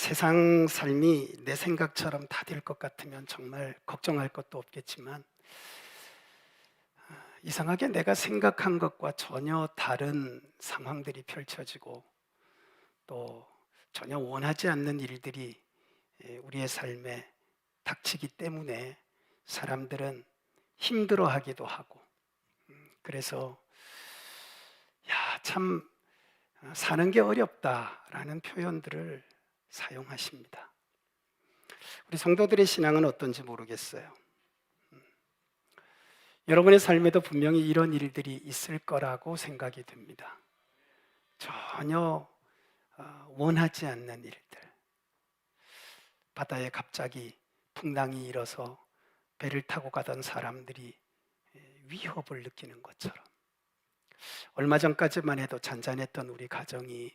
세상 삶이 내 생각처럼 다 될 것 같으면 정말 걱정할 것도 없겠지만, 이상하게 내가 생각한 것과 전혀 다른 상황들이 펼쳐지고 또 전혀 원하지 않는 일들이 우리의 삶에 닥치기 때문에 사람들은 힘들어하기도 하고, 그래서 참 사는 게 어렵다라는 표현들을 사용하십니다. 우리 성도들의 신앙은 어떤지 모르겠어요. 여러분의 삶에도 분명히 이런 일들이 있을 거라고 생각이 됩니다. 전혀 원하지 않는 일들. 바다에 갑자기 풍랑이 일어서 배를 타고 가던 사람들이 위협을 느끼는 것처럼, 얼마 전까지만 해도 잔잔했던 우리 가정이,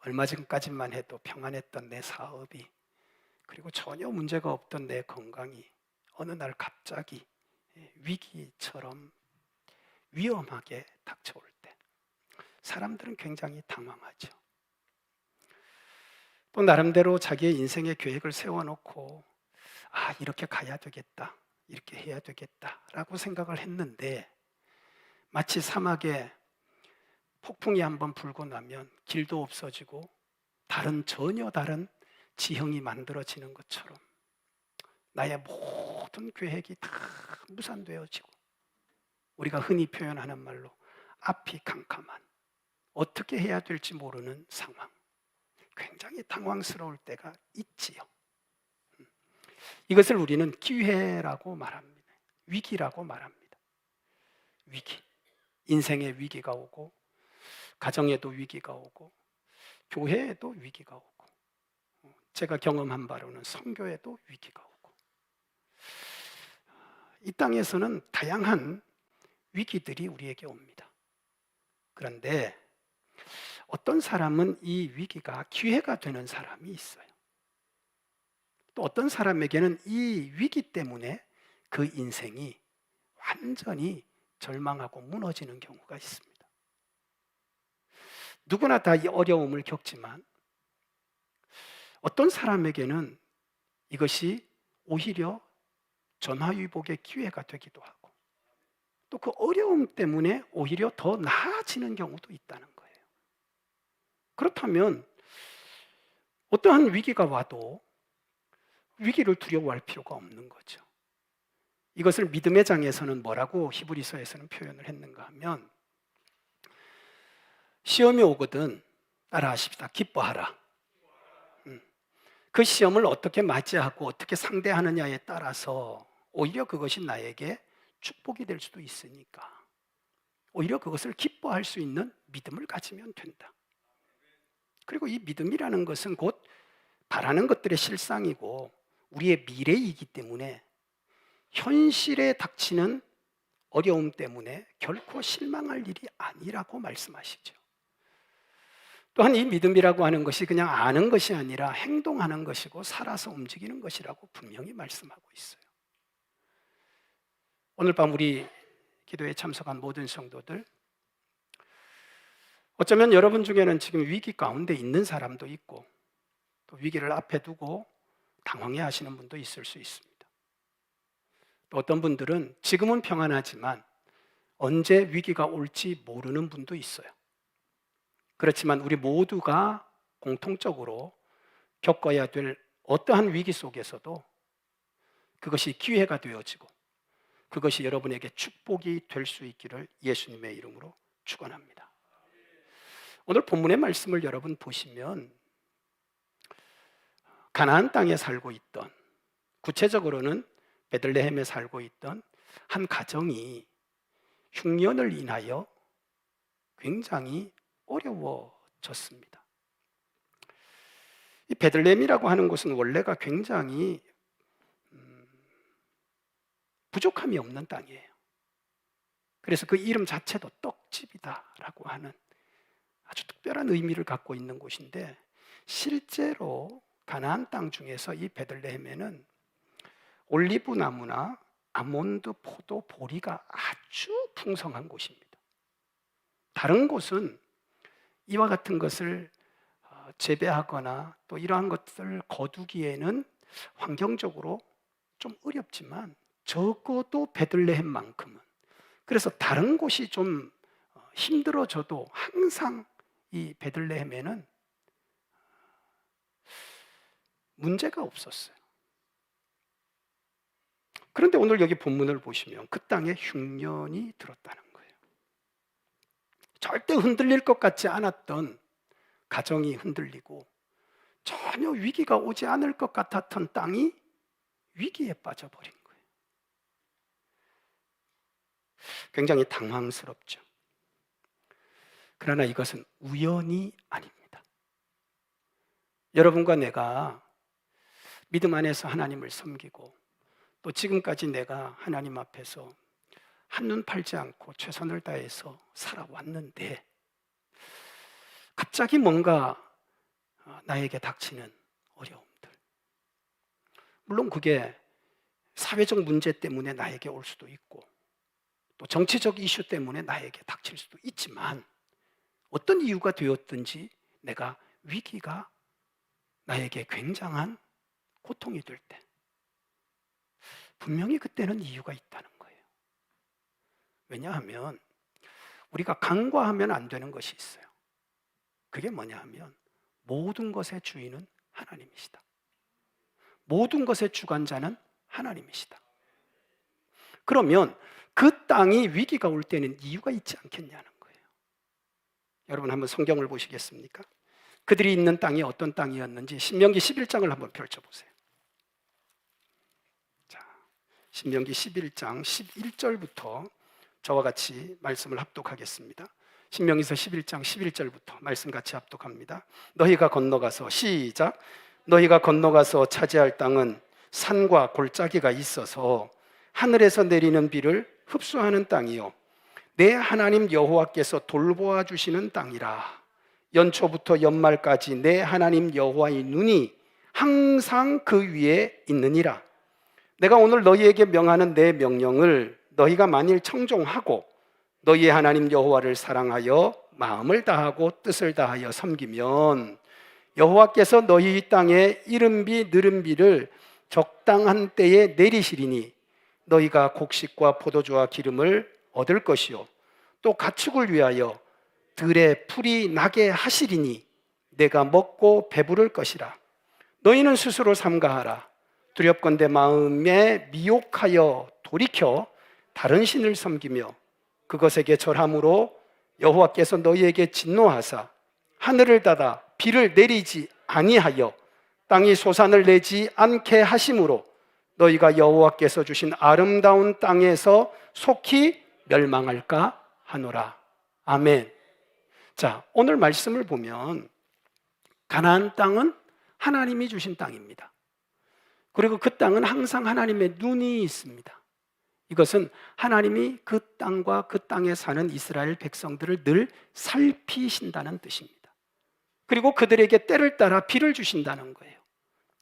얼마 전까지만 해도 평안했던 내 사업이, 그리고 전혀 문제가 없던 내 건강이 어느 날 갑자기 위기처럼 위험하게 닥쳐올 때 사람들은 굉장히 당황하죠. 또 나름대로 자기의 인생의 계획을 세워놓고 이렇게 가야 되겠다, 이렇게 해야 되겠다라고 생각을 했는데, 마치 사막에 폭풍이 한번 불고 나면 길도 없어지고 전혀 다른 지형이 만들어지는 것처럼 나의 모든 계획이 다 무산되어지고, 우리가 흔히 표현하는 말로 앞이 캄캄한, 어떻게 해야 될지 모르는 상황, 굉장히 당황스러울 때가 있지요. 이것을 우리는 기회라고 말합니다. 위기라고 말합니다. 위기. 인생에 위기가 오고, 가정에도 위기가 오고, 교회에도 위기가 오고, 제가 경험한 바로는 선교에도 위기가 오고, 이 땅에서는 다양한 위기들이 우리에게 옵니다. 그런데 어떤 사람은 이 위기가 기회가 되는 사람이 있어요. 또 어떤 사람에게는 이 위기 때문에 그 인생이 완전히 절망하고 무너지는 경우가 있습니다. 누구나 다 이 어려움을 겪지만, 어떤 사람에게는 이것이 오히려 전화위복의 기회가 되기도 하고, 또 그 어려움 때문에 오히려 더 나아지는 경우도 있다는 거예요. 그렇다면 어떠한 위기가 와도 위기를 두려워할 필요가 없는 거죠. 이것을 믿음의 장에서는 뭐라고 히브리서에서는 표현을 했는가 하면, 시험이 오거든 따라하십시다. 기뻐하라. 그 시험을 어떻게 맞이하고 어떻게 상대하느냐에 따라서 오히려 그것이 나에게 축복이 될 수도 있으니까 오히려 그것을 기뻐할 수 있는 믿음을 가지면 된다. 그리고 이 믿음이라는 것은 곧 바라는 것들의 실상이고 우리의 미래이기 때문에 현실에 닥치는 어려움 때문에 결코 실망할 일이 아니라고 말씀하시죠. 또한 이 믿음이라고 하는 것이 그냥 아는 것이 아니라 행동하는 것이고 살아서 움직이는 것이라고 분명히 말씀하고 있어요. 오늘 밤 우리 기도에 참석한 모든 성도들, 어쩌면 여러분 중에는 지금 위기 가운데 있는 사람도 있고, 또 위기를 앞에 두고 당황해 하시는 분도 있을 수 있습니다. 또 어떤 분들은 지금은 평안하지만 언제 위기가 올지 모르는 분도 있어요. 그렇지만 우리 모두가 공통적으로 겪어야 될 어떠한 위기 속에서도 그것이 기회가 되어지고 그것이 여러분에게 축복이 될 수 있기를 예수님의 이름으로 축원합니다. 오늘 본문의 말씀을 여러분 보시면 가나안 땅에 살고 있던, 구체적으로는 베들레헴에 살고 있던 한 가정이 흉년을 인하여 굉장히 어려워졌습니다. 이 베들레헴이라고 하는 곳은 원래가 굉장히 부족함이 없는 땅이에요. 그래서 그 이름 자체도 떡집이다라고 하는 아주 특별한 의미를 갖고 있는 곳인데, 실제로 가나안 땅 중에서 이 베들레헴에는 올리브 나무나 아몬드, 포도, 보리가 아주 풍성한 곳입니다. 다른 곳은 이와 같은 것을 재배하거나 또 이러한 것들을 거두기에는 환경적으로 좀 어렵지만 적어도 베들레헴만큼은, 그래서 다른 곳이 좀 힘들어져도 항상 이 베들레헴에는 문제가 없었어요. 그런데 오늘 여기 본문을 보시면 그 땅에 흉년이 들었다는 거예요. 절대 흔들릴 것 같지 않았던 가정이 흔들리고 전혀 위기가 오지 않을 것 같았던 땅이 위기에 빠져버린 거예요. 굉장히 당황스럽죠. 그러나 이것은 우연이 아닙니다. 여러분과 내가 믿음 안에서 하나님을 섬기고 또 지금까지 내가 하나님 앞에서 한눈 팔지 않고 최선을 다해서 살아왔는데 갑자기 뭔가 나에게 닥치는 어려움들, 물론 그게 사회적 문제 때문에 나에게 올 수도 있고 또 정치적 이슈 때문에 나에게 닥칠 수도 있지만 어떤 이유가 되었든지 내가 위기가 나에게 굉장한 고통이 될 때 분명히 그때는 이유가 있다는 거예요. 왜냐하면 우리가 간과하면 안 되는 것이 있어요. 그게 뭐냐 하면 모든 것의 주인은 하나님이시다. 모든 것의 주관자는 하나님이시다. 그러면 그 땅이 위기가 올 때는 이유가 있지 않겠냐는 거예요. 여러분 한번 성경을 보시겠습니까? 그들이 있는 땅이 어떤 땅이었는지 신명기 11장을 한번 펼쳐보세요. 자, 신명기 11장 11절부터 저와 같이 말씀을 합독하겠습니다. 신명기서 11장 11절부터 말씀 같이 합독합니다. 너희가 건너가서, 시작. 너희가 건너가서 차지할 땅은 산과 골짜기가 있어서 하늘에서 내리는 비를 흡수하는 땅이요 내 하나님 여호와께서 돌보아 주시는 땅이라. 연초부터 연말까지 내 하나님 여호와의 눈이 항상 그 위에 있느니라. 내가 오늘 너희에게 명하는 내 명령을 너희가 만일 청종하고 너희의 하나님 여호와를 사랑하여 마음을 다하고 뜻을 다하여 섬기면 여호와께서 너희 땅에 이른비 느른비를 적당한 때에 내리시리니 너희가 곡식과 포도주와 기름을 얻을 것이요 또 가축을 위하여 들에 풀이 나게 하시리니 내가 먹고 배부를 것이라. 너희는 스스로 삼가하라. 두렵건대 마음에 미혹하여 돌이켜 다른 신을 섬기며 그것에게 절함으로 여호와께서 너희에게 진노하사 하늘을 닫아 비를 내리지 아니하여 땅이 소산을 내지 않게 하심으로 너희가 여호와께서 주신 아름다운 땅에서 속히 멸망할까 하노라. 아멘. 자, 오늘 말씀을 보면 가나안 땅은 하나님이 주신 땅입니다. 그리고 그 땅은 항상 하나님의 눈이 있습니다. 이것은 하나님이 그 땅과 그 땅에 사는 이스라엘 백성들을 늘 살피신다는 뜻입니다. 그리고 그들에게 때를 따라 비를 주신다는 거예요.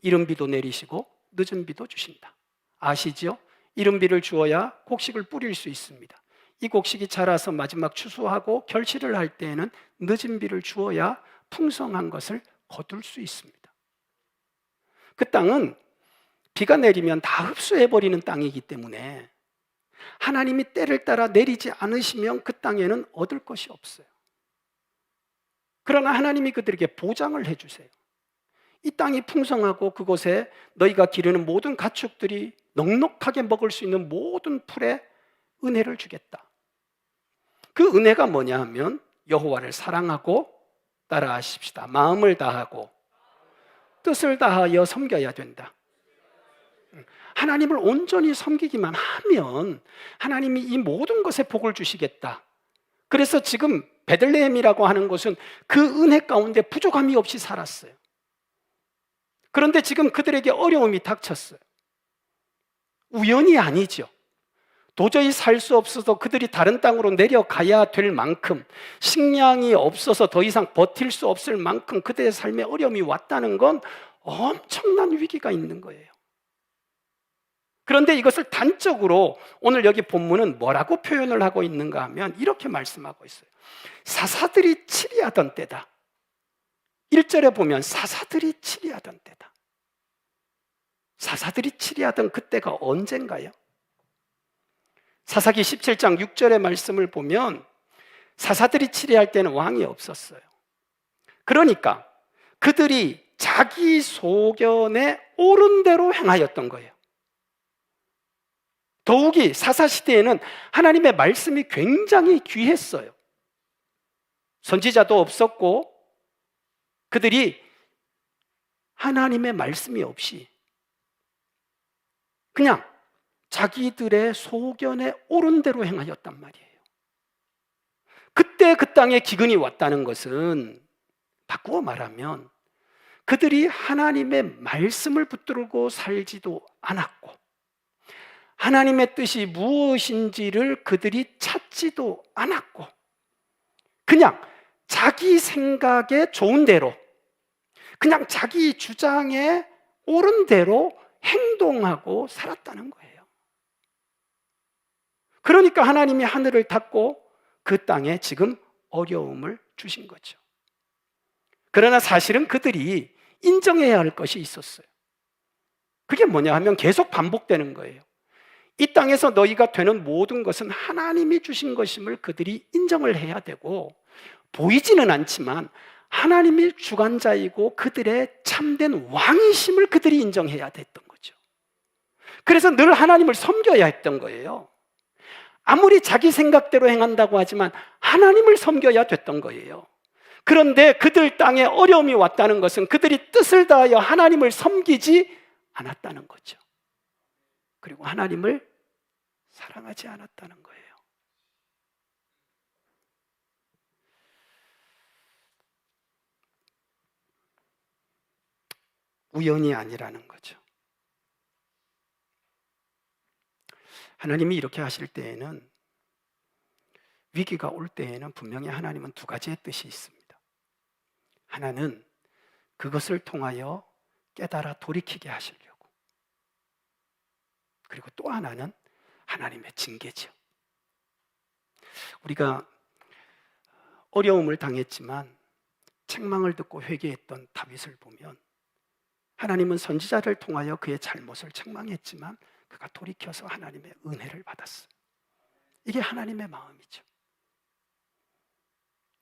이른 비도 내리시고 늦은 비도 주신다. 아시죠? 이른 비를 주어야 곡식을 뿌릴 수 있습니다. 이 곡식이 자라서 마지막 추수하고 결실을 할 때에는 늦은 비를 주어야 풍성한 것을 거둘 수 있습니다. 그 땅은 비가 내리면 다 흡수해버리는 땅이기 때문에 하나님이 때를 따라 내리지 않으시면 그 땅에는 얻을 것이 없어요. 그러나 하나님이 그들에게 보장을 해주세요. 이 땅이 풍성하고 그곳에 너희가 기르는 모든 가축들이 넉넉하게 먹을 수 있는 모든 풀에 은혜를 주겠다. 그 은혜가 뭐냐 하면 여호와를 사랑하고 따라하십시다. 마음을 다하고 뜻을 다하여 섬겨야 된다. 하나님을 온전히 섬기기만 하면 하나님이 이 모든 것에 복을 주시겠다. 그래서 지금 베들레헴이라고 하는 곳은 그 은혜 가운데 부족함이 없이 살았어요. 그런데 지금 그들에게 어려움이 닥쳤어요. 우연이 아니죠. 도저히 살 수 없어서 그들이 다른 땅으로 내려가야 될 만큼, 식량이 없어서 더 이상 버틸 수 없을 만큼 그들의 삶에 어려움이 왔다는 건 엄청난 위기가 있는 거예요. 그런데 이것을 단적으로 오늘 여기 본문은 뭐라고 표현을 하고 있는가 하면 이렇게 말씀하고 있어요. 사사들이 치리하던 때다. 1절에 보면 사사들이 치리하던 때다. 사사들이 치리하던 그때가 언젠가요? 사사기 17장 6절의 말씀을 보면 사사들이 치리할 때는 왕이 없었어요. 그러니까 그들이 자기 소견에 옳은 대로 행하였던 거예요. 더욱이 사사시대에는 하나님의 말씀이 굉장히 귀했어요. 선지자도 없었고 그들이 하나님의 말씀이 없이 그냥 자기들의 소견에 옳은 대로 행하였단 말이에요. 그때 그 땅에 기근이 왔다는 것은 바꾸어 말하면 그들이 하나님의 말씀을 붙들고 살지도 않았고 하나님의 뜻이 무엇인지를 그들이 찾지도 않았고 그냥 자기 생각에 좋은 대로 그냥 자기 주장에 옳은 대로 행동하고 살았다는 거예요. 그러니까 하나님이 하늘을 닫고 그 땅에 지금 어려움을 주신 거죠. 그러나 사실은 그들이 인정해야 할 것이 있었어요. 그게 뭐냐 하면 계속 반복되는 거예요. 이 땅에서 너희가 되는 모든 것은 하나님이 주신 것임을 그들이 인정을 해야 되고 보이지는 않지만 하나님이 주관자이고 그들의 참된 왕이심을 그들이 인정해야 됐던 거죠. 그래서 늘 하나님을 섬겨야 했던 거예요. 아무리 자기 생각대로 행한다고 하지만 하나님을 섬겨야 됐던 거예요. 그런데 그들 땅에 어려움이 왔다는 것은 그들이 뜻을 다하여 하나님을 섬기지 않았다는 거죠. 그리고 하나님을 사랑하지 않았다는 거예요. 우연이 아니라는 거죠. 하나님이 이렇게 하실 때에는 위기가 올 때에는 분명히 하나님은 두 가지의 뜻이 있습니다. 하나는 그것을 통하여 깨달아 돌이키게 하시려고. 그리고 또 하나는 하나님의 징계죠. 우리가 어려움을 당했지만 책망을 듣고 회개했던 다윗을 보면 하나님은 선지자를 통하여 그의 잘못을 책망했지만 그가 돌이켜서 하나님의 은혜를 받았어요. 이게 하나님의 마음이죠.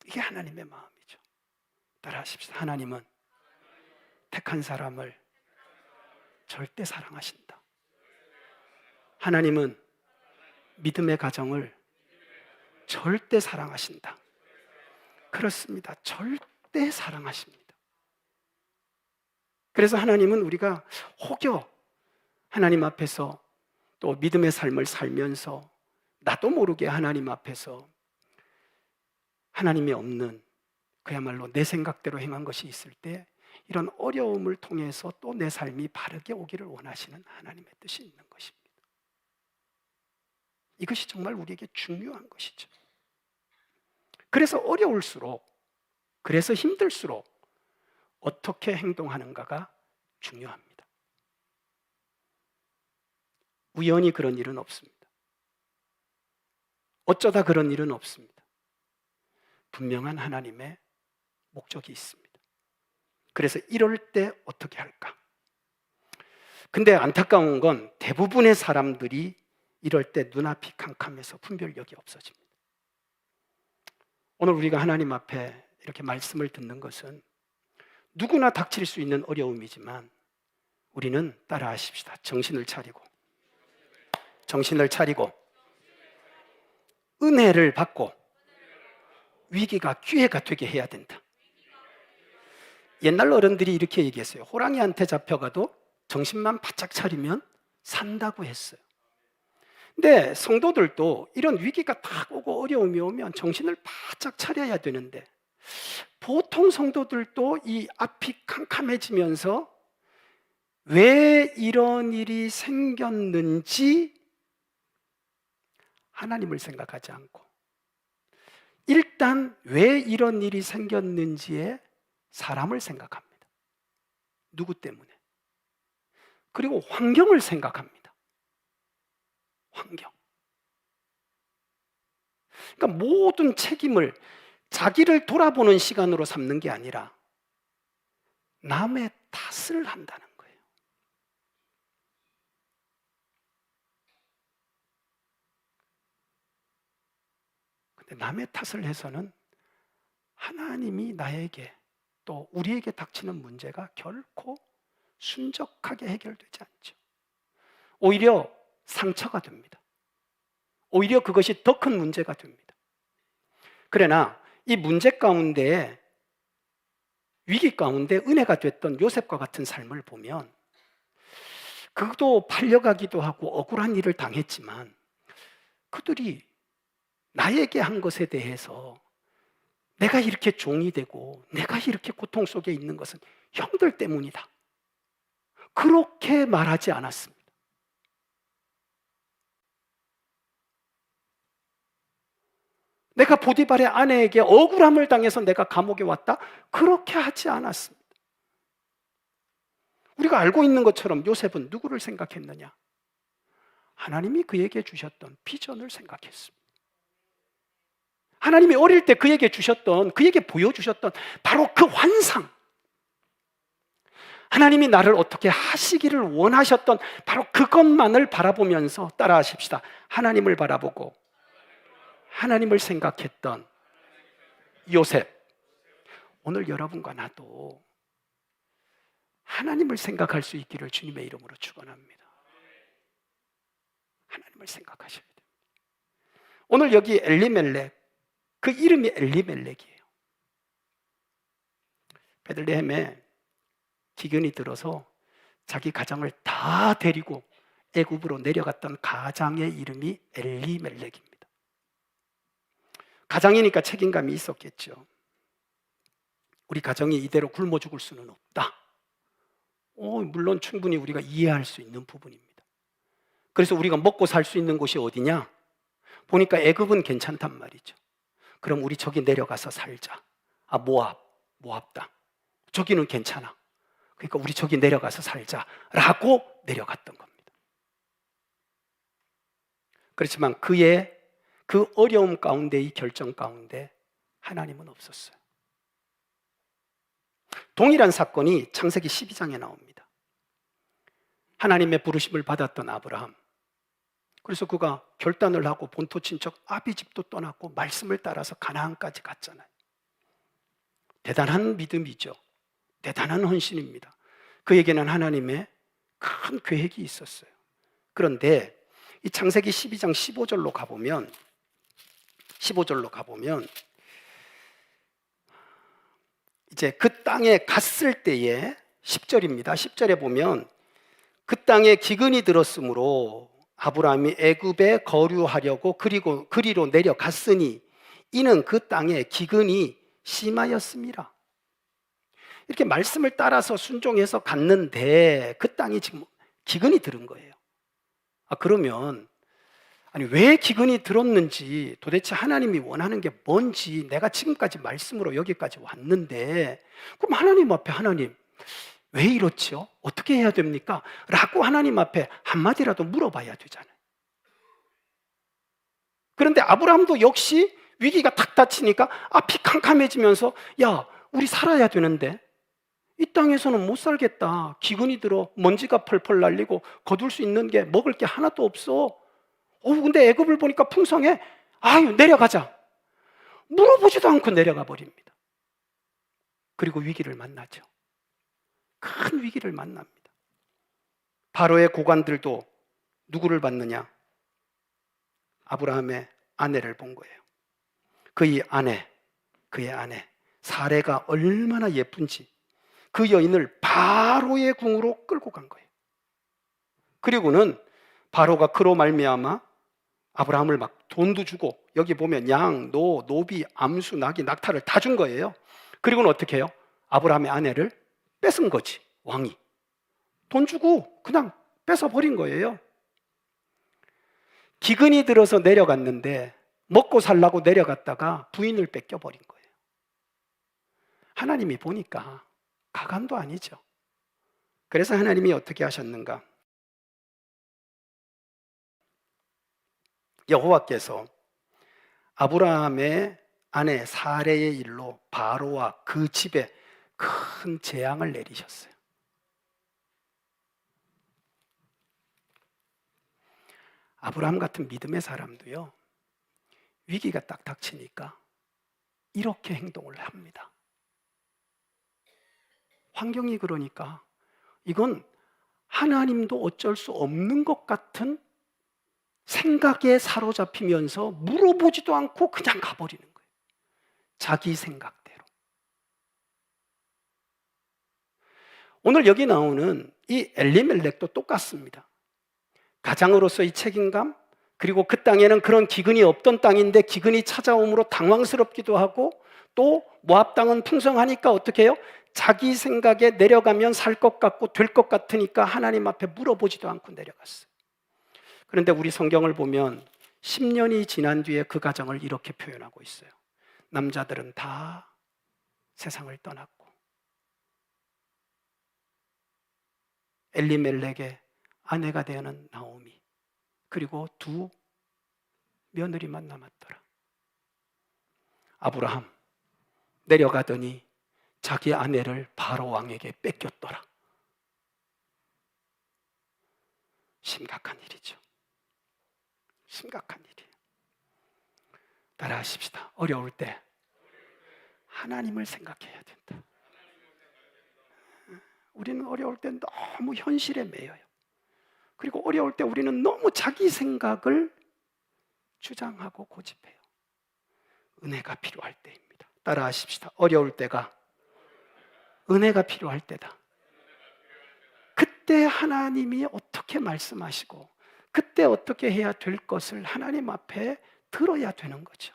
이게 하나님의 마음이죠. 따라하십시다. 하나님은 택한 사람을 절대 사랑하신다. 하나님은 믿음의 가정을 절대 사랑하신다. 그렇습니다. 절대 사랑하십니다. 그래서 하나님은 우리가 혹여 하나님 앞에서 또 믿음의 삶을 살면서 나도 모르게 하나님 앞에서 하나님이 없는 그야말로 내 생각대로 행한 것이 있을 때 이런 어려움을 통해서 또 내 삶이 바르게 오기를 원하시는 하나님의 뜻이 있는 것입니다. 이것이 정말 우리에게 중요한 것이죠. 그래서 어려울수록, 그래서 힘들수록 어떻게 행동하는가가 중요합니다. 우연히 그런 일은 없습니다. 어쩌다 그런 일은 없습니다. 분명한 하나님의 목적이 있습니다. 그래서 이럴 때 어떻게 할까? 근데 안타까운 건 대부분의 사람들이 이럴 때 눈앞이 캄캄해서 분별력이 없어집니다. 오늘 우리가 하나님 앞에 이렇게 말씀을 듣는 것은 누구나 닥칠 수 있는 어려움이지만 우리는 따라하십시다. 정신을 차리고 은혜를 받고 위기가 기회가 되게 해야 된다. 옛날 어른들이 이렇게 얘기했어요. 호랑이한테 잡혀가도 정신만 바짝 차리면 산다고 했어요. 근데 성도들도 이런 위기가 딱 오고 어려움이 오면 정신을 바짝 차려야 되는데 보통 성도들도 이 앞이 캄캄해지면서 왜 이런 일이 생겼는지 하나님을 생각하지 않고 일단 왜 이런 일이 생겼는지에 사람을 생각합니다. 누구 때문에? 그리고 환경을 생각합니다. 환경. 그러니까 모든 책임을 자기를 돌아보는 시간으로 삼는 게 아니라 남의 탓을 한다는 거예요. 근데 남의 탓을 해서는 하나님이 나에게 또 우리에게 닥치는 문제가 결코 순적하게 해결되지 않죠. 오히려 상처가 됩니다. 오히려 그것이 더 큰 문제가 됩니다. 그러나 이 문제 가운데, 위기 가운데 은혜가 됐던 요셉과 같은 삶을 보면, 그도 팔려가기도 하고 억울한 일을 당했지만 그들이 나에게 한 것에 대해서 내가 이렇게 종이 되고 내가 이렇게 고통 속에 있는 것은 형들 때문이다, 그렇게 말하지 않았습니다. 내가 보디발의 아내에게 억울함을 당해서 내가 감옥에 왔다, 그렇게 하지 않았습니다. 우리가 알고 있는 것처럼 요셉은 누구를 생각했느냐? 하나님이 그에게 주셨던 비전을 생각했습니다. 하나님이 어릴 때 그에게 주셨던, 그에게 보여주셨던 바로 그 환상, 하나님이 나를 어떻게 하시기를 원하셨던 바로 그것만을 바라보면서 따라하십시다. 하나님을 바라보고 하나님을 생각했던 요셉. 오늘 여러분과 나도 하나님을 생각할 수 있기를 주님의 이름으로 축원합니다. 하나님을 생각하셔야 됩니다. 오늘 여기 엘리멜렉, 그 이름이 엘리멜렉이에요. 베들레헴에 기근이 들어서 자기 가정을 다 데리고 애굽으로 내려갔던 가장의 이름이 엘리멜렉입니다. 가장이니까 책임감이 있었겠죠. 우리 가정이 이대로 굶어 죽을 수는 없다. 물론 충분히 우리가 이해할 수 있는 부분입니다. 그래서 우리가 먹고 살 수 있는 곳이 어디냐? 보니까 애굽은 괜찮단 말이죠. 그럼 우리 저기 내려가서 살자. 모압 땅. 저기는 괜찮아. 그러니까 우리 저기 내려가서 살자라고 내려갔던 겁니다. 그렇지만 그의 그 어려움 가운데, 이 결정 가운데 하나님은 없었어요. 동일한 사건이 창세기 12장에 나옵니다. 하나님의 부르심을 받았던 아브라함, 그래서 그가 결단을 하고 본토 친척 아비집도 떠났고 말씀을 따라서 가나안까지 갔잖아요. 대단한 믿음이죠. 대단한 헌신입니다. 그에게는 하나님의 큰 계획이 있었어요. 그런데 이 창세기 12장 15절로 가보면 이제 그 땅에 갔을 때에 10절입니다. 10절에 보면 그 땅에 기근이 들었으므로 아브라함이 애굽에 거류하려고 그리로 내려갔으니 이는 그 땅에 기근이 심하였습니다. 이렇게 말씀을 따라서 순종해서 갔는데 그 땅이 지금 기근이 들은 거예요. 그러면 왜 기근이 들었는지, 도대체 하나님이 원하는 게 뭔지, 내가 지금까지 말씀으로 여기까지 왔는데 그럼 하나님 앞에, 하나님 왜 이렇지요? 어떻게 해야 됩니까? 라고 하나님 앞에 한마디라도 물어봐야 되잖아요. 그런데 아브라함도 역시 위기가 탁 닥치니까 앞이 캄캄해지면서, 야, 우리 살아야 되는데 이 땅에서는 못 살겠다. 기근이 들어 먼지가 펄펄 날리고 거둘 수 있는 게, 먹을 게 하나도 없어. 근데 애굽을 보니까 풍성해. 내려가자. 물어보지도 않고 내려가 버립니다. 그리고 위기를 만나죠. 큰 위기를 만납니다. 바로의 고관들도 누구를 봤느냐? 아브라함의 아내를 본 거예요. 그의 아내 사레가 얼마나 예쁜지 그 여인을 바로의 궁으로 끌고 간 거예요. 그리고는 바로가 그로 말미암아 아브라함을 막 돈도 주고, 여기 보면 양, 노비, 암수, 나귀, 낙타를 다 준 거예요. 그리고는 어떻게 해요? 아브라함의 아내를 뺏은 거지, 왕이. 돈 주고 그냥 뺏어버린 거예요. 기근이 들어서 내려갔는데 먹고 살라고 내려갔다가 부인을 뺏겨버린 거예요. 하나님이 보니까 가관도 아니죠. 그래서 하나님이 어떻게 하셨는가? 여호와께서 아브라함의 아내 사레의 일로 바로와 그 집에 큰 재앙을 내리셨어요. 아브라함 같은 믿음의 사람도요, 위기가 딱 닥치니까 이렇게 행동을 합니다. 환경이 그러니까 이건 하나님도 어쩔 수 없는 것 같은 생각에 사로잡히면서 물어보지도 않고 그냥 가버리는 거예요. 자기 생각대로. 오늘 여기 나오는 이 엘리멜렉도 똑같습니다. 가장으로서의 책임감, 그리고 그 땅에는 그런 기근이 없던 땅인데 기근이 찾아옴으로 당황스럽기도 하고, 또 모압 땅은 풍성하니까 어떻게 해요? 자기 생각에 내려가면 살 것 같고 될 것 같으니까 하나님 앞에 물어보지도 않고 내려갔어요. 그런데 우리 성경을 보면 10년이 지난 뒤에 그 가정을 이렇게 표현하고 있어요. 남자들은 다 세상을 떠났고 엘리멜렉의 아내가 되는 나오미, 그리고 두 며느리만 남았더라. 아브라함 내려가더니 자기 아내를 바로 왕에게 뺏겼더라. 심각한 일이죠. 심각한 일이에요. 따라하십시다. 어려울 때 하나님을 생각해야 된다. 우리는 어려울 때 너무 현실에 매여요. 그리고 어려울 때 우리는 너무 자기 생각을 주장하고 고집해요. 은혜가 필요할 때입니다. 따라하십시다. 어려울 때가 은혜가 필요할 때다. 그때 하나님이 어떻게 말씀하시고 그때 어떻게 해야 될 것을 하나님 앞에 들어야 되는 거죠.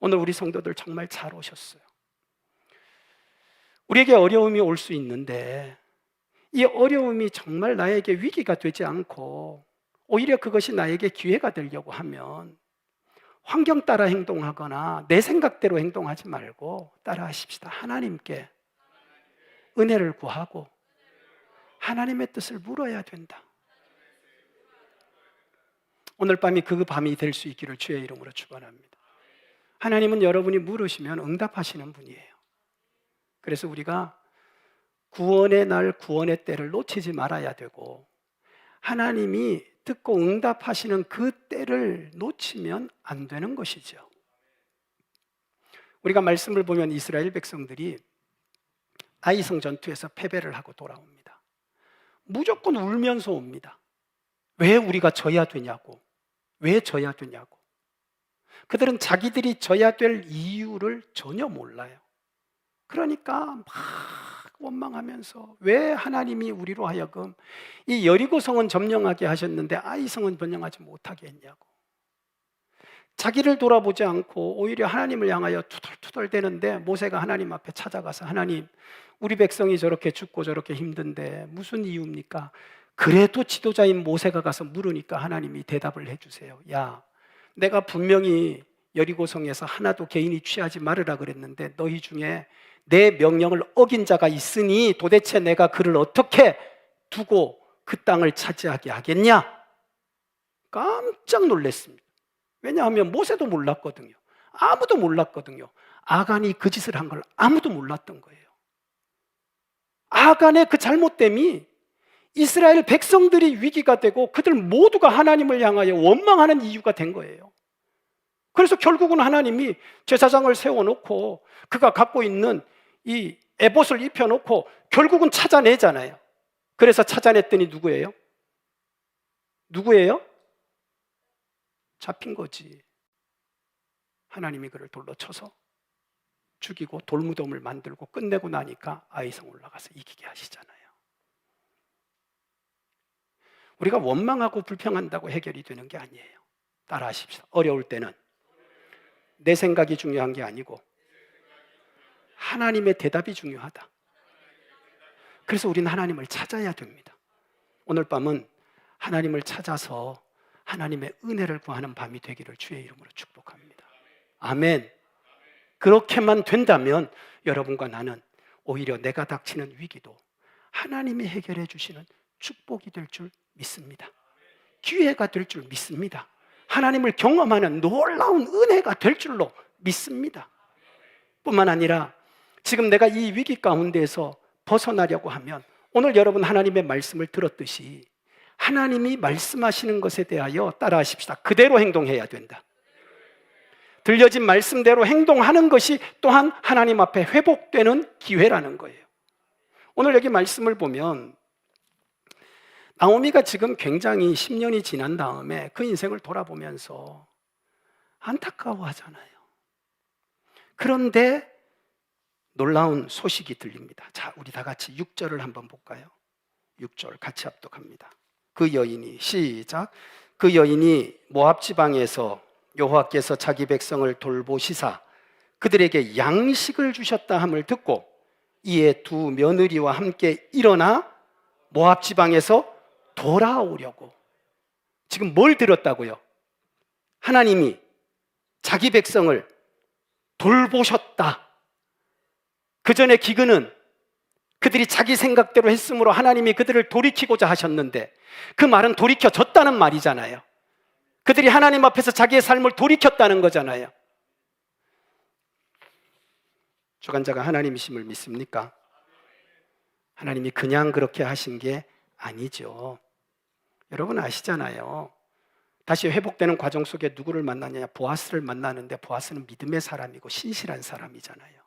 오늘 우리 성도들 정말 잘 오셨어요. 우리에게 어려움이 올 수 있는데 이 어려움이 정말 나에게 위기가 되지 않고 오히려 그것이 나에게 기회가 되려고 하면 환경 따라 행동하거나 내 생각대로 행동하지 말고 따라하십시다. 하나님께 은혜를 구하고 하나님의 뜻을 물어야 된다. 오늘 밤이 그 밤이 될 수 있기를 주의 이름으로 축원합니다. 하나님은 여러분이 물으시면 응답하시는 분이에요. 그래서 우리가 구원의 날, 구원의 때를 놓치지 말아야 되고, 하나님이 듣고 응답하시는 그 때를 놓치면 안 되는 것이죠. 우리가 말씀을 보면 이스라엘 백성들이 아이성 전투에서 패배를 하고 돌아옵니다. 무조건 울면서 옵니다. 왜 우리가 져야 되냐고. 왜 져야 되냐고. 그들은 자기들이 져야 될 이유를 전혀 몰라요. 그러니까 막 원망하면서 왜 하나님이 우리로 하여금 이 여리고성은 점령하게 하셨는데 아이성은 점령하지 못하게 했냐고. 자기를 돌아보지 않고 오히려 하나님을 향하여 투덜투덜대는데 모세가 하나님 앞에 찾아가서 하나님, 우리 백성이 저렇게 죽고 저렇게 힘든데 무슨 이유입니까? 그래도 지도자인 모세가 가서 물으니까 하나님이 대답을 해주세요. 야, 내가 분명히 여리고성에서 하나도 개인이 취하지 말으라 그랬는데 너희 중에 내 명령을 어긴 자가 있으니 도대체 내가 그를 어떻게 두고 그 땅을 차지하게 하겠냐? 깜짝 놀랐습니다. 왜냐하면 모세도 몰랐거든요. 아무도 몰랐거든요. 아간이 그 짓을 한 걸 아무도 몰랐던 거예요. 아간의 그 잘못됨이 이스라엘 백성들이 위기가 되고 그들 모두가 하나님을 향하여 원망하는 이유가 된 거예요. 그래서 결국은 하나님이 제사장을 세워놓고 그가 갖고 있는 이 에봇을 입혀놓고 결국은 찾아내잖아요. 그래서 찾아냈더니 누구예요? 누구예요? 잡힌 거지. 하나님이 그를 돌로 쳐서 죽이고 돌무덤을 만들고 끝내고 나니까 아이성 올라가서 이기게 하시잖아요. 우리가 원망하고 불평한다고 해결이 되는 게 아니에요. 따라하십시오. 어려울 때는 내 생각이 중요한 게 아니고 하나님의 대답이 중요하다. 그래서 우리는 하나님을 찾아야 됩니다. 오늘 밤은 하나님을 찾아서 하나님의 은혜를 구하는 밤이 되기를 주의 이름으로 축복합니다. 아멘. 그렇게만 된다면 여러분과 나는 오히려 내가 닥치는 위기도 하나님이 해결해 주시는 축복이 될 줄 믿습니다. 기회가 될 줄 믿습니다. 하나님을 경험하는 놀라운 은혜가 될 줄로 믿습니다. 뿐만 아니라 지금 내가 이 위기 가운데에서 벗어나려고 하면 오늘 여러분 하나님의 말씀을 들었듯이 하나님이 말씀하시는 것에 대하여 따라하십시다. 그대로 행동해야 된다. 들려진 말씀대로 행동하는 것이 또한 하나님 앞에 회복되는 기회라는 거예요. 오늘 여기 말씀을 보면 나오미가 지금 굉장히 10년이 지난 다음에 그 인생을 돌아보면서 안타까워하잖아요. 그런데 놀라운 소식이 들립니다. 자, 우리 다 같이 6절을 한번 볼까요? 6절 같이 합독합니다. 그 여인이, 시작. 그 여인이 모압 지방에서 여호와께서 자기 백성을 돌보시사 그들에게 양식을 주셨다 함을 듣고 이에 두 며느리와 함께 일어나 모압 지방에서 돌아오려고. 지금 뭘 들었다고요? 하나님이 자기 백성을 돌보셨다. 그 전에 기근은 그들이 자기 생각대로 했으므로 하나님이 그들을 돌이키고자 하셨는데 그 말은 돌이켜졌다는 말이잖아요. 그들이 하나님 앞에서 자기의 삶을 돌이켰다는 거잖아요. 주관자가 하나님이심을 믿습니까? 하나님이 그냥 그렇게 하신 게 아니죠. 여러분 아시잖아요. 다시 회복되는 과정 속에 누구를 만나냐? 보아스를 만나는데 보아스는 믿음의 사람이고 신실한 사람이잖아요.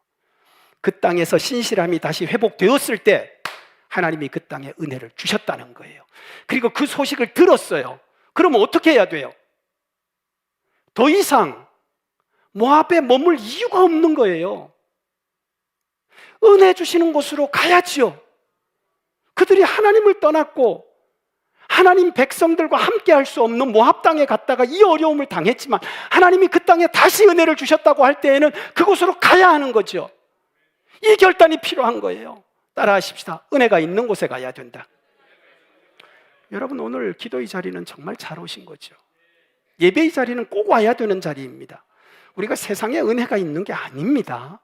그 땅에서 신실함이 다시 회복되었을 때 하나님이 그 땅에 은혜를 주셨다는 거예요. 그리고 그 소식을 들었어요. 그러면 어떻게 해야 돼요? 더 이상 모압에 머물 이유가 없는 거예요. 은혜 주시는 곳으로 가야지요. 그들이 하나님을 떠났고 하나님 백성들과 함께 할 수 없는 모압 땅에 갔다가 이 어려움을 당했지만 하나님이 그 땅에 다시 은혜를 주셨다고 할 때에는 그곳으로 가야 하는 거죠. 이 결단이 필요한 거예요. 따라하십시다. 은혜가 있는 곳에 가야 된다. 여러분 오늘 기도의 자리는 정말 잘 오신 거죠. 예배의 자리는 꼭 와야 되는 자리입니다. 우리가 세상에 은혜가 있는 게 아닙니다.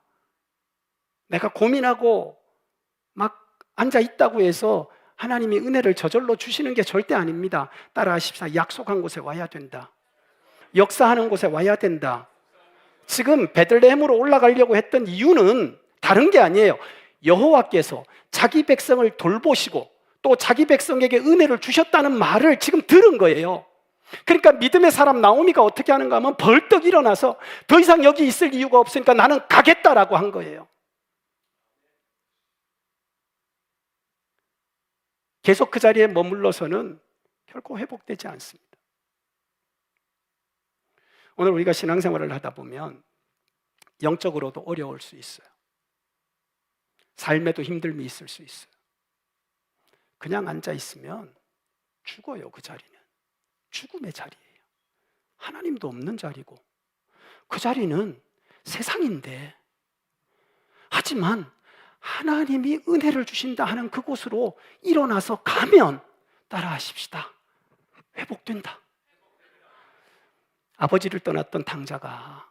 내가 고민하고 막 앉아 있다고 해서 하나님이 은혜를 저절로 주시는 게 절대 아닙니다. 따라하십시다. 약속한 곳에 와야 된다. 역사하는 곳에 와야 된다. 지금 베들레헴으로 올라가려고 했던 이유는 다른 게 아니에요. 여호와께서 자기 백성을 돌보시고 또 자기 백성에게 은혜를 주셨다는 말을 지금 들은 거예요. 그러니까 믿음의 사람 나오미가 어떻게 하는가 하면 벌떡 일어나서 더 이상 여기 있을 이유가 없으니까 나는 가겠다라고 한 거예요. 계속 그 자리에 머물러서는 결코 회복되지 않습니다. 오늘 우리가 신앙생활을 하다 보면 영적으로도 어려울 수 있어요. 삶에도 힘듦이 있을 수 있어요. 그냥 앉아 있으면 죽어요. 그 자리는 죽음의 자리예요. 하나님도 없는 자리고 그 자리는 세상인데, 하지만 하나님이 은혜를 주신다 하는 그곳으로 일어나서 가면 따라하십시다. 회복된다. 아버지를 떠났던 당자가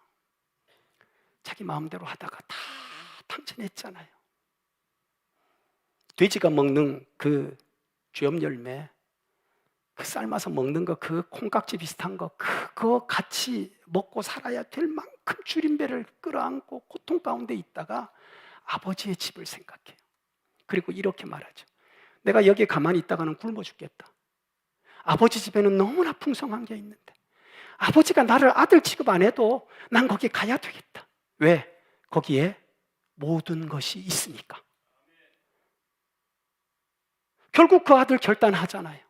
자기 마음대로 하다가 다 탕진했잖아요. 돼지가 먹는 그 쥐엄 열매, 그 삶아서 먹는 거, 그 콩깍지 비슷한 거, 그거 같이 먹고 살아야 될 만큼 줄임배를 끌어안고 고통 가운데 있다가 아버지의 집을 생각해요. 그리고 이렇게 말하죠. 내가 여기에 가만히 있다가는 굶어 죽겠다. 아버지 집에는 너무나 풍성한 게 있는데 아버지가 나를 아들 취급 안 해도 난 거기 가야 되겠다. 왜? 거기에 모든 것이 있으니까. 결국 그 아들 결단하잖아요.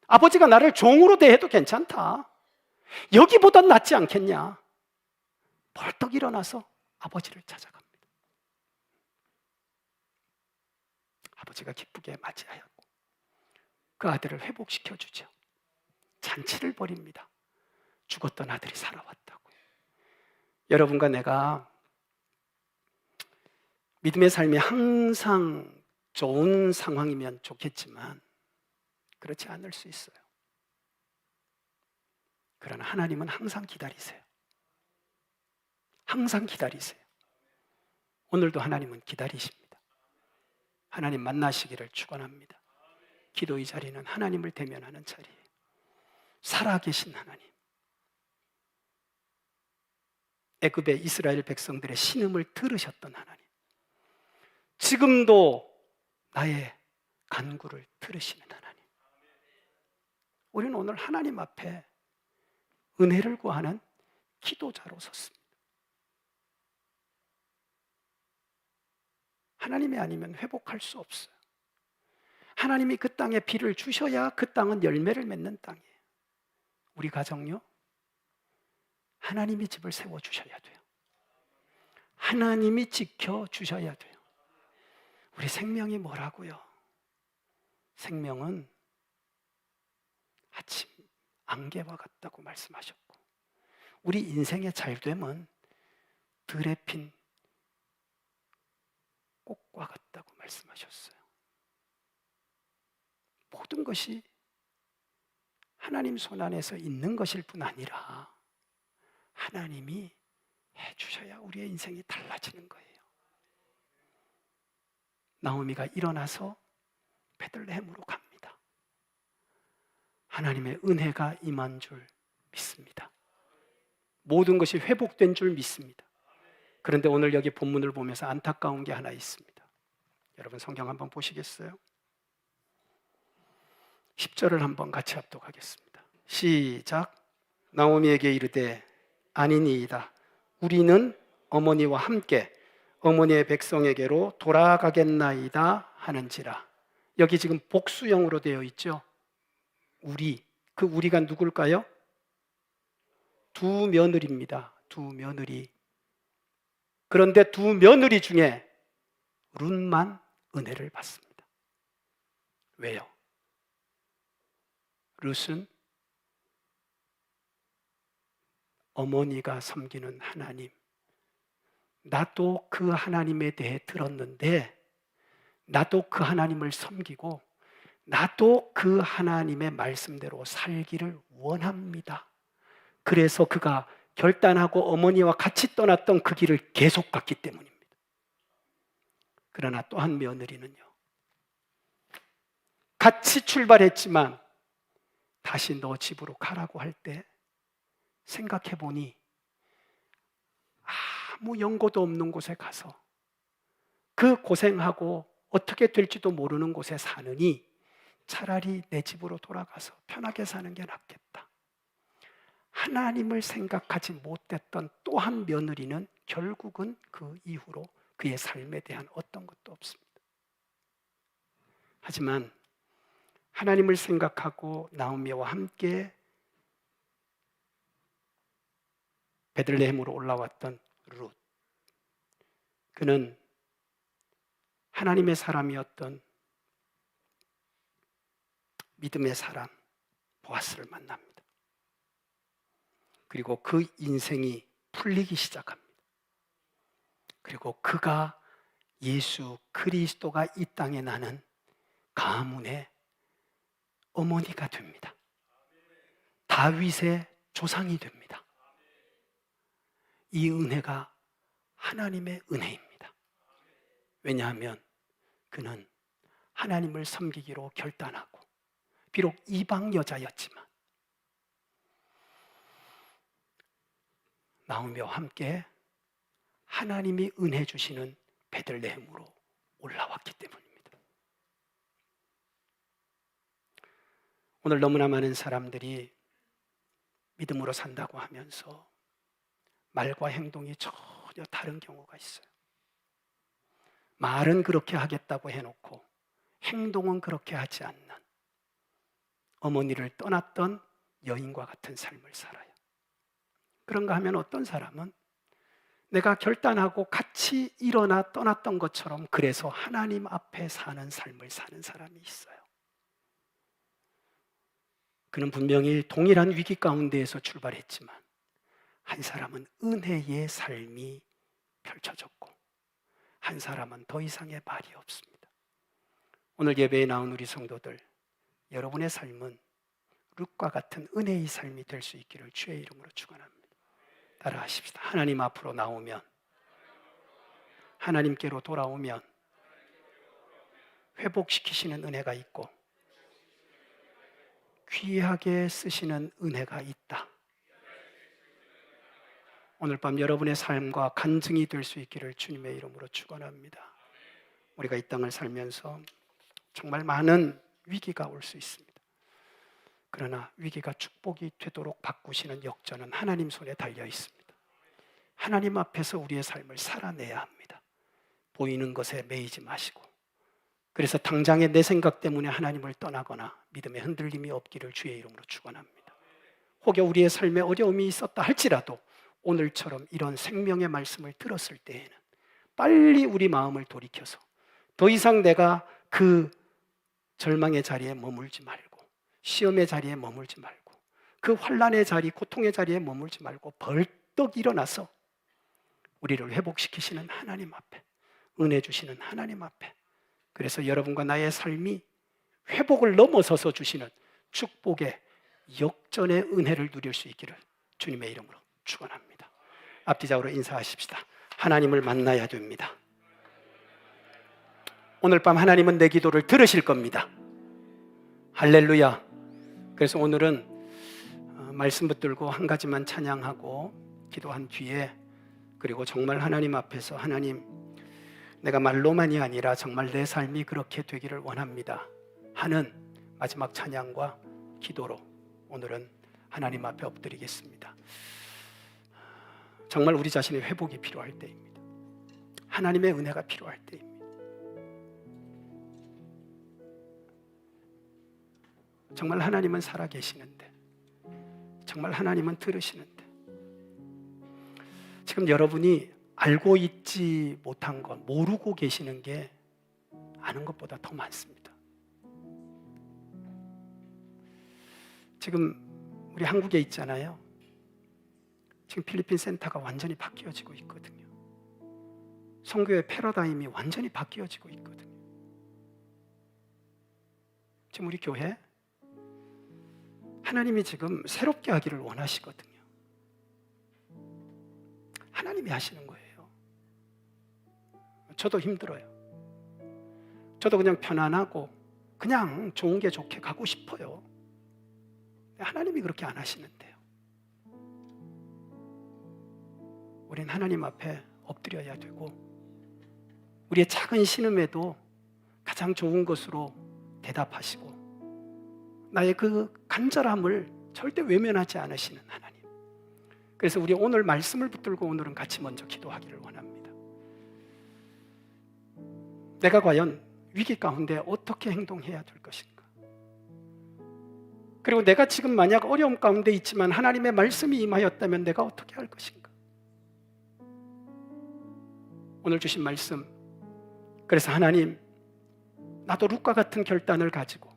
아버지가 나를 종으로 대해도 괜찮다. 여기보단 낫지 않겠냐. 벌떡 일어나서 아버지를 찾아갑니다. 아버지가 기쁘게 맞이하였고 그 아들을 회복시켜 주죠. 잔치를 벌입니다. 죽었던 아들이 살아왔다고. 여러분과 내가 믿음의 삶이 항상 좋은 상황이면 좋겠지만 그렇지 않을 수 있어요. 그러나 하나님은 항상 기다리세요. 항상 기다리세요. 오늘도 하나님은 기다리십니다. 하나님 만나시기를 축원합니다. 기도의 자리는 하나님을 대면하는 자리예요. 살아계신 하나님, 애굽의 이스라엘 백성들의 신음을 들으셨던 하나님, 지금도 나의 간구를 들으시는 하나님. 우리는 오늘 하나님 앞에 은혜를 구하는 기도자로 섰습니다. 하나님이 아니면 회복할 수 없어요. 하나님이 그 땅에 비를 주셔야 그 땅은 열매를 맺는 땅이에요. 우리 가정요, 하나님이 집을 세워주셔야 돼요. 하나님이 지켜주셔야 돼요. 우리 생명이 뭐라고요? 생명은 아침 안개와 같다고 말씀하셨고, 우리 인생의 잘됨은 들에 핀 꽃과 같다고 말씀하셨어요. 모든 것이 하나님 손안에서 있는 것일 뿐 아니라 하나님이 해주셔야 우리의 인생이 달라지는 거예요. 나오미가 일어나서 베들레헴으로 갑니다. 하나님의 은혜가 임한 줄 믿습니다. 모든 것이 회복된 줄 믿습니다. 그런데 오늘 여기 본문을 보면서 안타까운 게 하나 있습니다. 여러분 성경 한번 보시겠어요? 10절을 한번 같이 합독하겠습니다. 시작. 나오미에게 이르되 아니니이다. 우리는 어머니와 함께 어머니의 백성에게로 돌아가겠나이다 하는지라. 여기 지금 복수형으로 되어 있죠. 우리, 그 우리가 누굴까요? 두 며느리입니다. 두 며느리. 그런데 두 며느리 중에 룻만 은혜를 받습니다. 왜요? 룻은 어머니가 섬기는 하나님, 나도 그 하나님에 대해 들었는데 나도 그 하나님을 섬기고 나도 그 하나님의 말씀대로 살기를 원합니다. 그래서 그가 결단하고 어머니와 같이 떠났던 그 길을 계속 갔기 때문입니다. 그러나 또 한 며느리는요, 같이 출발했지만 다시 너 집으로 가라고 할 때 생각해 보니 아무 연고도 없는 곳에 가서 그 고생하고 어떻게 될지도 모르는 곳에 사느니 차라리 내 집으로 돌아가서 편하게 사는 게 낫겠다. 하나님을 생각하지 못했던 또 한 며느리는 결국은 그 이후로 그의 삶에 대한 어떤 것도 없습니다. 하지만 하나님을 생각하고 나오미와 함께 베들레헴으로 올라왔던 룻, 그는 하나님의 사람이었던 믿음의 사람 보아스를 만납니다. 그리고 그 인생이 풀리기 시작합니다. 그리고 그가 예수 그리스도가 이 땅에 나는 가문의 어머니가 됩니다. 다윗의 조상이 됩니다. 이 은혜가 하나님의 은혜입니다. 왜냐하면 그는 하나님을 섬기기로 결단하고 비록 이방 여자였지만 나오미와 함께 하나님이 은혜 주시는 베들레헴으로 올라왔기 때문입니다. 오늘 너무나 많은 사람들이 믿음으로 산다고 하면서 말과 행동이 전혀 다른 경우가 있어요. 말은 그렇게 하겠다고 해놓고 행동은 그렇게 하지 않는 어머니를 떠났던 여인과 같은 삶을 살아요. 그런가 하면 어떤 사람은 내가 결단하고 같이 일어나 떠났던 것처럼 그래서 하나님 앞에 사는 삶을 사는 사람이 있어요. 그는 분명히 동일한 위기 가운데에서 출발했지만 한 사람은 은혜의 삶이 펼쳐졌고 한 사람은 더 이상의 말이 없습니다. 오늘 예배에 나온 우리 성도들, 여러분의 삶은 룻과 같은 은혜의 삶이 될 수 있기를 주의 이름으로 축원합니다. 따라하십시다. 하나님 앞으로 나오면, 하나님께로 돌아오면 회복시키시는 은혜가 있고 귀하게 쓰시는 은혜가 있다. 오늘 밤 여러분의 삶과 간증이 될 수 있기를 주님의 이름으로 축원합니다. 우리가 이 땅을 살면서 정말 많은 위기가 올 수 있습니다. 그러나 위기가 축복이 되도록 바꾸시는 역전은 하나님 손에 달려 있습니다. 하나님 앞에서 우리의 삶을 살아내야 합니다. 보이는 것에 매이지 마시고, 그래서 당장의 내 생각 때문에 하나님을 떠나거나 믿음의 흔들림이 없기를 주의 이름으로 축원합니다. 혹여 우리의 삶에 어려움이 있었다 할지라도 오늘처럼 이런 생명의 말씀을 들었을 때에는 빨리 우리 마음을 돌이켜서 더 이상 내가 그 절망의 자리에 머물지 말고, 시험의 자리에 머물지 말고, 그 환난의 자리, 고통의 자리에 머물지 말고 벌떡 일어나서 우리를 회복시키시는 하나님 앞에, 은혜 주시는 하나님 앞에, 그래서 여러분과 나의 삶이 회복을 넘어서서 주시는 축복의 역전의 은혜를 누릴 수 있기를 주님의 이름으로 축원합니다. 앞뒤적으로 인사하십시다. 하나님을 만나야 됩니다. 오늘 밤 하나님은 내 기도를 들으실 겁니다. 할렐루야. 그래서 오늘은 말씀 붙들고 한 가지만 찬양하고 기도한 뒤에, 그리고 정말 하나님 앞에서 하나님, 내가 말로만이 아니라 정말 내 삶이 그렇게 되기를 원합니다 하는 마지막 찬양과 기도로 오늘은 하나님 앞에 엎드리겠습니다. 정말 우리 자신의 회복이 필요할 때입니다. 하나님의 은혜가 필요할 때입니다. 정말 하나님은 살아계시는데, 정말 하나님은 들으시는데, 지금 여러분이 알고 있지 못한 것, 모르고 계시는 게 아는 것보다 더 많습니다. 지금 우리 한국에 있잖아요. 지금 필리핀 센터가 완전히 바뀌어지고 있거든요. 선교의 패러다임이 완전히 바뀌어지고 있거든요. 지금 우리 교회 하나님이 지금 새롭게 하기를 원하시거든요. 하나님이 하시는 거예요. 저도 힘들어요. 저도 그냥 편안하고 그냥 좋은 게 좋게 가고 싶어요. 하나님이 그렇게 안 하시는데요. 우린 하나님 앞에 엎드려야 되고, 우리의 작은 신음에도 가장 좋은 것으로 대답하시고, 나의 그 간절함을 절대 외면하지 않으시는 하나님. 그래서 우리 오늘 말씀을 붙들고 오늘은 같이 먼저 기도하기를 원합니다. 내가 과연 위기 가운데 어떻게 행동해야 될 것인가? 그리고 내가 지금 만약 어려움 가운데 있지만 하나님의 말씀이 임하였다면 내가 어떻게 할 것인가? 오늘 주신 말씀, 그래서 하나님, 나도 룻과 같은 결단을 가지고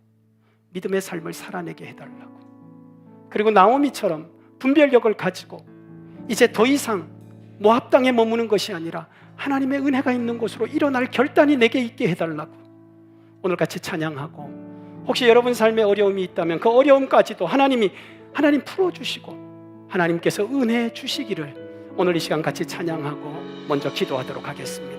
믿음의 삶을 살아내게 해달라고, 그리고 나오미처럼 분별력을 가지고 이제 더 이상 모압 땅에 머무는 것이 아니라 하나님의 은혜가 있는 곳으로 일어날 결단이 내게 있게 해달라고 오늘 같이 찬양하고, 혹시 여러분 삶에 어려움이 있다면 그 어려움까지도 하나님 풀어주시고 하나님께서 은혜 주시기를 오늘 이 시간 같이 찬양하고 먼저 기도하도록 하겠습니다.